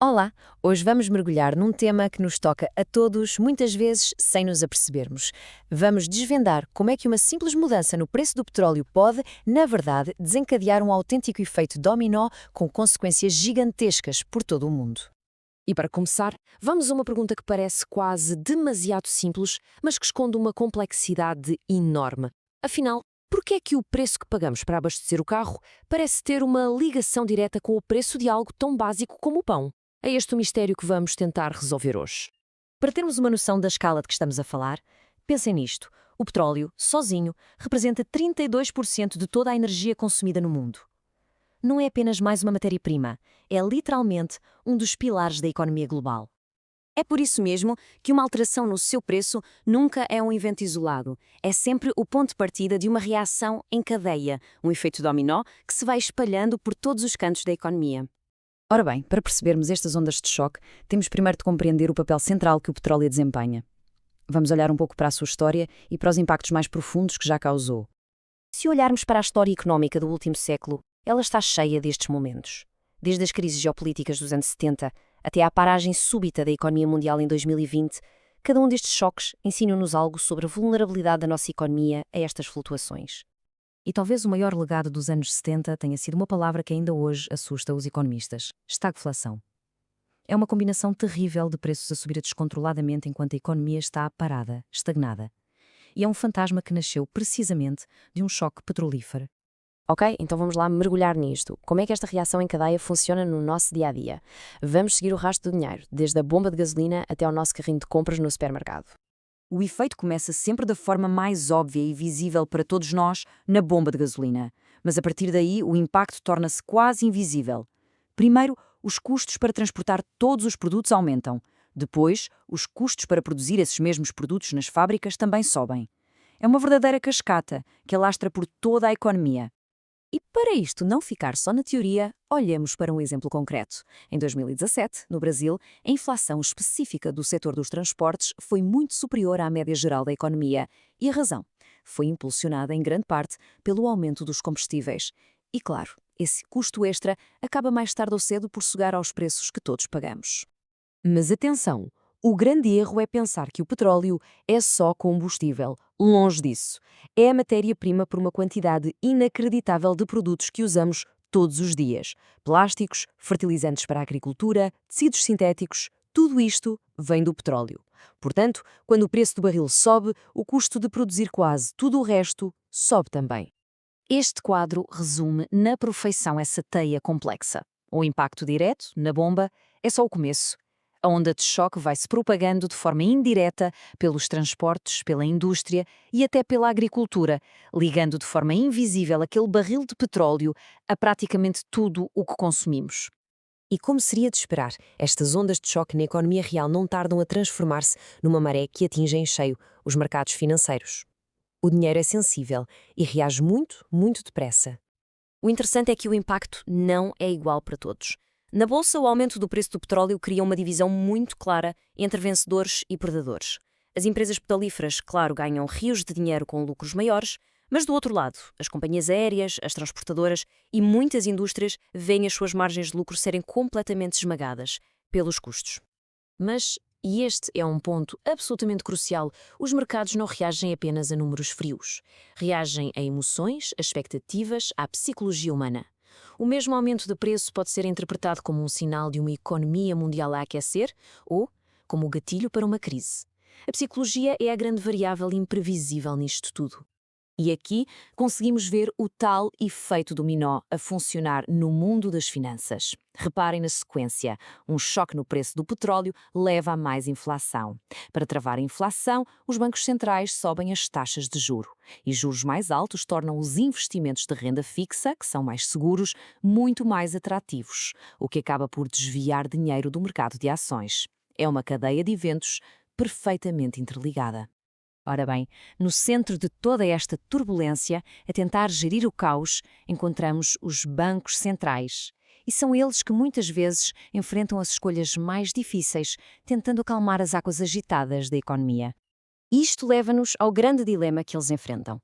Olá! Hoje vamos mergulhar num tema que nos toca a todos, muitas vezes sem nos apercebermos. Vamos desvendar como é que uma simples mudança no preço do petróleo pode, na verdade, desencadear um autêntico efeito dominó com consequências gigantescas por todo o mundo. E para começar, vamos a uma pergunta que parece quase demasiado simples, mas que esconde uma complexidade enorme. Afinal, por que é que o preço que pagamos para abastecer o carro parece ter uma ligação direta com o preço de algo tão básico como o pão? É este o mistério que vamos tentar resolver hoje. Para termos uma noção da escala de que estamos a falar, pensem nisto. O petróleo, sozinho, representa 32% de toda a energia consumida no mundo. Não é apenas mais uma matéria-prima, é literalmente um dos pilares da economia global. É por isso mesmo que uma alteração no seu preço nunca é um evento isolado. É sempre o ponto de partida de uma reação em cadeia, um efeito dominó que se vai espalhando por todos os cantos da economia. Ora bem, para percebermos estas ondas de choque, temos primeiro de compreender o papel central que o petróleo desempenha. Vamos olhar um pouco para a sua história e para os impactos mais profundos que já causou. Se olharmos para a história económica do último século, ela está cheia destes momentos. Desde as crises geopolíticas dos anos 70 até à paragem súbita da economia mundial em 2020, cada um destes choques ensina-nos algo sobre a vulnerabilidade da nossa economia a estas flutuações. E talvez o maior legado dos anos 70 tenha sido uma palavra que ainda hoje assusta os economistas: estagflação. É uma combinação terrível de preços a subir descontroladamente enquanto a economia está parada, estagnada. E é um fantasma que nasceu precisamente de um choque petrolífero. Ok? Então vamos lá mergulhar nisto. Como é que esta reação em cadeia funciona no nosso dia-a-dia? Vamos seguir o rastro do dinheiro, desde a bomba de gasolina até ao nosso carrinho de compras no supermercado. O efeito começa sempre da forma mais óbvia e visível para todos nós, na bomba de gasolina. Mas a partir daí, o impacto torna-se quase invisível. Primeiro, os custos para transportar todos os produtos aumentam. Depois, os custos para produzir esses mesmos produtos nas fábricas também sobem. É uma verdadeira cascata que alastra por toda a economia. E para isto não ficar só na teoria, olhemos para um exemplo concreto. Em 2017, no Brasil, a inflação específica do setor dos transportes foi muito superior à média geral da economia. E a razão? Foi impulsionada em grande parte pelo aumento dos combustíveis. E claro, esse custo extra acaba mais tarde ou cedo por sugar aos preços que todos pagamos. Mas atenção! O grande erro é pensar que o petróleo é só combustível. Longe disso. É a matéria-prima por uma quantidade inacreditável de produtos que usamos todos os dias. Plásticos, fertilizantes para a agricultura, tecidos sintéticos, tudo isto vem do petróleo. Portanto, quando o preço do barril sobe, o custo de produzir quase tudo o resto sobe também. Este quadro resume na perfeição essa teia complexa. O impacto direto, na bomba, é só o começo. A onda de choque vai se propagando de forma indireta pelos transportes, pela indústria e até pela agricultura, ligando de forma invisível aquele barril de petróleo a praticamente tudo o que consumimos. E como seria de esperar, estas ondas de choque na economia real não tardam a transformar-se numa maré que atinge em cheio os mercados financeiros. O dinheiro é sensível e reage muito, muito depressa. O interessante é que o impacto não é igual para todos. Na bolsa, o aumento do preço do petróleo cria uma divisão muito clara entre vencedores e perdedores. As empresas petrolíferas, claro, ganham rios de dinheiro com lucros maiores, mas do outro lado, as companhias aéreas, as transportadoras e muitas indústrias veem as suas margens de lucro serem completamente esmagadas pelos custos. Mas, e este é um ponto absolutamente crucial, os mercados não reagem apenas a números frios. Reagem a emoções, a expectativas, à psicologia humana. O mesmo aumento de preço pode ser interpretado como um sinal de uma economia mundial a aquecer ou como o gatilho para uma crise. A psicologia é a grande variável imprevisível nisto tudo. E aqui conseguimos ver o tal efeito dominó a funcionar no mundo das finanças. Reparem na sequência. Um choque no preço do petróleo leva a mais inflação. Para travar a inflação, os bancos centrais sobem as taxas de juro. E juros mais altos tornam os investimentos de renda fixa, que são mais seguros, muito mais atrativos, o que acaba por desviar dinheiro do mercado de ações. É uma cadeia de eventos perfeitamente interligada. Ora bem, no centro de toda esta turbulência, a tentar gerir o caos, encontramos os bancos centrais. E são eles que muitas vezes enfrentam as escolhas mais difíceis, tentando acalmar as águas agitadas da economia. Isto leva-nos ao grande dilema que eles enfrentam.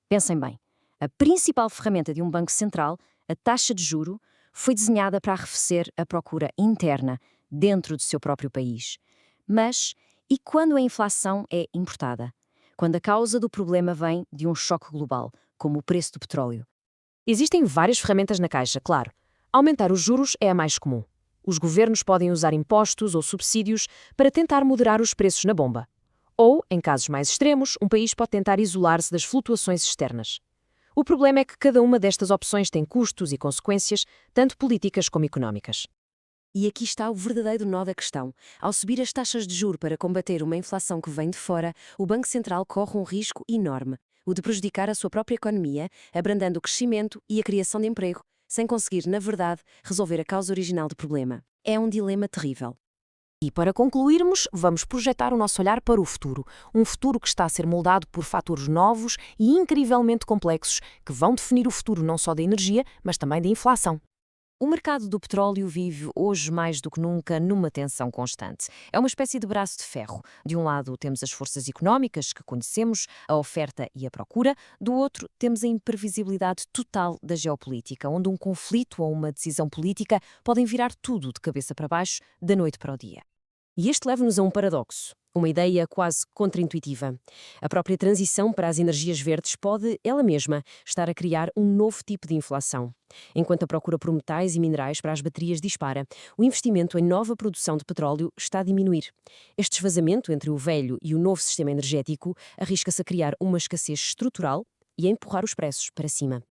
Pensem bem, a principal ferramenta de um banco central, a taxa de juro, foi desenhada para arrefecer a procura interna, dentro do seu próprio país. Mas, e quando a inflação é importada? Quando a causa do problema vem de um choque global, como o preço do petróleo? Existem várias ferramentas na caixa, claro. Aumentar os juros é a mais comum. Os governos podem usar impostos ou subsídios para tentar moderar os preços na bomba. Ou, em casos mais extremos, um país pode tentar isolar-se das flutuações externas. O problema é que cada uma destas opções tem custos e consequências, tanto políticas como económicas. E aqui está o verdadeiro nó da questão. Ao subir as taxas de juros para combater uma inflação que vem de fora, o Banco Central corre um risco enorme, o de prejudicar a sua própria economia, abrandando o crescimento e a criação de emprego, sem conseguir, na verdade, resolver a causa original do problema. É um dilema terrível. E para concluirmos, vamos projetar o nosso olhar para o futuro. Um futuro que está a ser moldado por fatores novos e incrivelmente complexos que vão definir o futuro não só da energia, mas também da inflação. O mercado do petróleo vive hoje mais do que nunca numa tensão constante. É uma espécie de braço de ferro. De um lado temos as forças económicas que conhecemos, a oferta e a procura. Do outro temos a imprevisibilidade total da geopolítica, onde um conflito ou uma decisão política podem virar tudo de cabeça para baixo, da noite para o dia. E este leva-nos a um paradoxo, uma ideia quase contraintuitiva. A própria transição para as energias verdes pode, ela mesma, estar a criar um novo tipo de inflação. Enquanto a procura por metais e minerais para as baterias dispara, o investimento em nova produção de petróleo está a diminuir. Este desfazamento entre o velho e o novo sistema energético arrisca-se a criar uma escassez estrutural e a empurrar os preços para cima.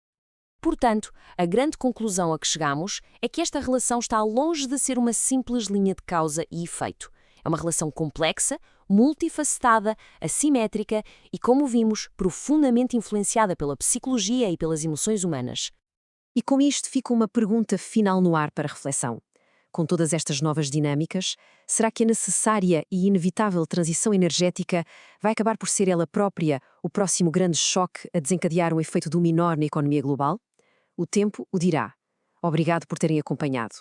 Portanto, a grande conclusão a que chegamos é que esta relação está longe de ser uma simples linha de causa e efeito. É uma relação complexa, multifacetada, assimétrica e, como vimos, profundamente influenciada pela psicologia e pelas emoções humanas. E com isto fica uma pergunta final no ar para reflexão. Com todas estas novas dinâmicas, será que a necessária e inevitável transição energética vai acabar por ser ela própria o próximo grande choque a desencadear um efeito dominó na economia global? O tempo o dirá. Obrigado por terem acompanhado.